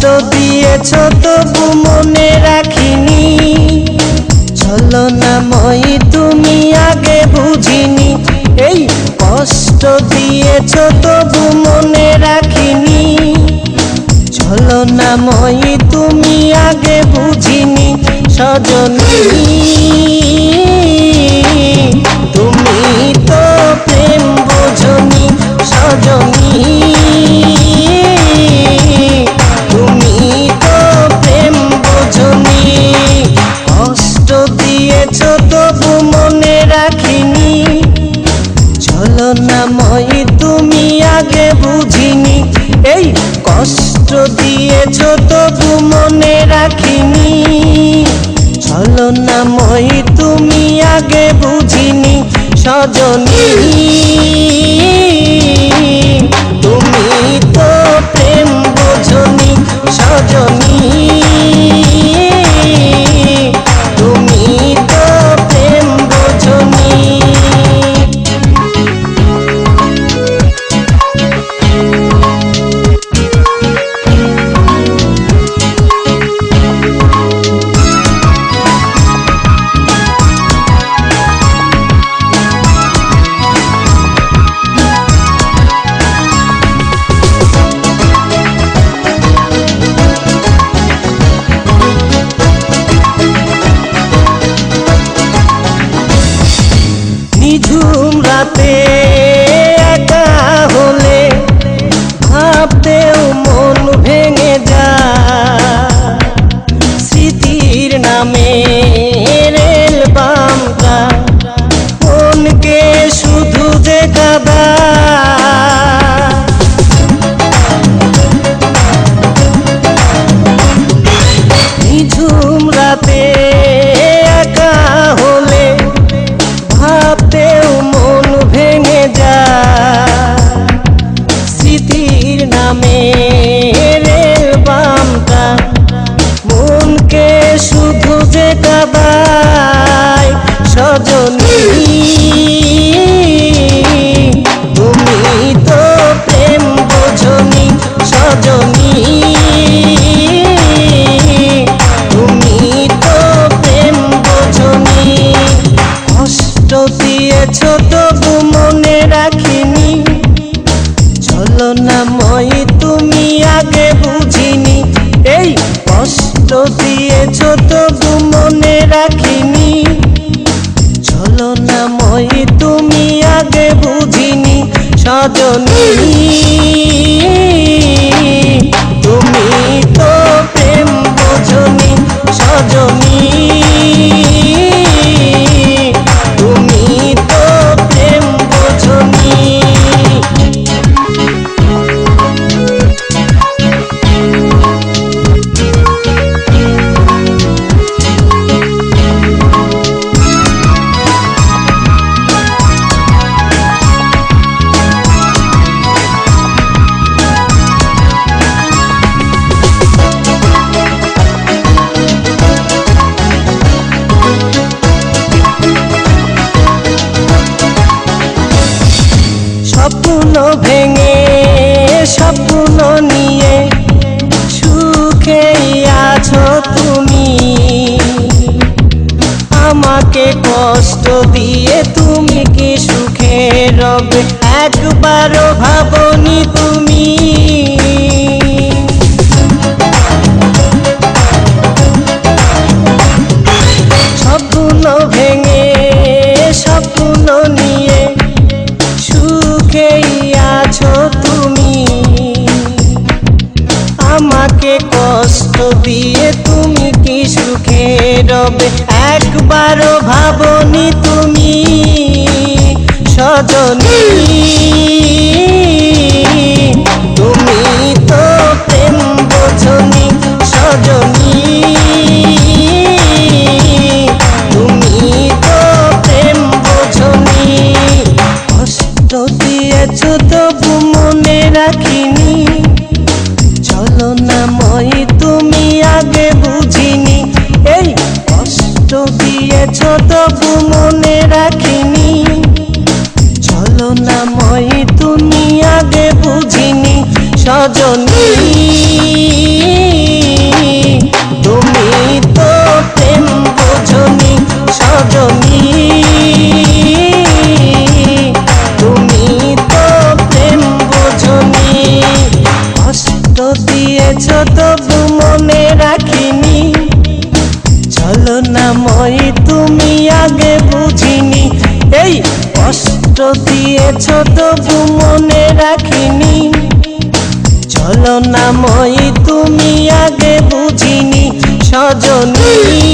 কষ্ট দিয়েছ তবু মনে রাখিনি, ছলনাময়ী তুমি আগে বুঝিনি। এই কষ্ট দিয়েছ তবু মনে রাখিনি, ছলনাময়ী তুমি আগে বুঝিনি। সজনী তুমি তো প্রেম বোঝনি, সজনী তুমি তো প্রেম বোঝনি। কষ্ট দিয়েছ তবু মনে রাখিনি, ছলনাময়ী তুমি আগে বুঝিনি। এই কষ্ট দিয়েছ তবু মনে রাখিনি, ছলনাময়ী তুমি আগে বুঝিনি। সজনী তুমি তো প্রেম বোঝনি, সজনী তুমি তো প্রেম বোঝনি। নিঝুম রাতে একা হলে ভাবতেও মন ভেঙে যায়, স্মৃতির নামে রেল বামটা মনকে শুধু যে কাঁদায়। নিঝুম রাতে একা হলে ভাবতেও মন ভেঙে যায়, স্মৃতির নামে রেল বামটা মনকে শুধু যে কাঁদায়। সজনী তুমি তো প্রেম বোঝনি, সজনী তুমি তো প্রেম বোঝনি। কষ্ট দিয়েছ তবু মনে রাখিনি, ছলনাময়ী তুমি আগে বুঝিনি। এই কষ্ট দিয়েছ তবু মনে রাখিনি, ছলনাময়ী তুমি আগে বুঝিনি। সজনী তুমি তো প্রেম বোঝনি, সজনী তুমি তো প্রেম বোঝনি। স্বপ্ন ভেঙে স্বপ্ন নিয়ে সুখেই আছো তুমি, আমাকে কষ্ট দিয়ে তুমি কি সুখে রবে একবারও ভাবনি তুমি। স্বপ্ন ভেঙে স্বপ্ন নিয়ে সুখেই আছো তুমি, আমাকে কষ্ট দিয়ে তুমি কি সুখে রবে একবারও ভাবনি তুমি। সজনী তুমি তো প্রেম বোঝনি, সজনী তুমি তো প্রেম বোঝনি। কষ্ট দিয়েছ তবু মনে রাখিনি, ছলনাময়ী তুমি আগে বুঝিনি। এই কষ্ট দিয়েছ তবু মনে রাখিনি, ছলনাময়ী তুমি আগে বুঝিনি। সজনী দিয়েছ তবু মনে রাখিনি, চলো না মই তুমি আগে বুঝিনি সজনী।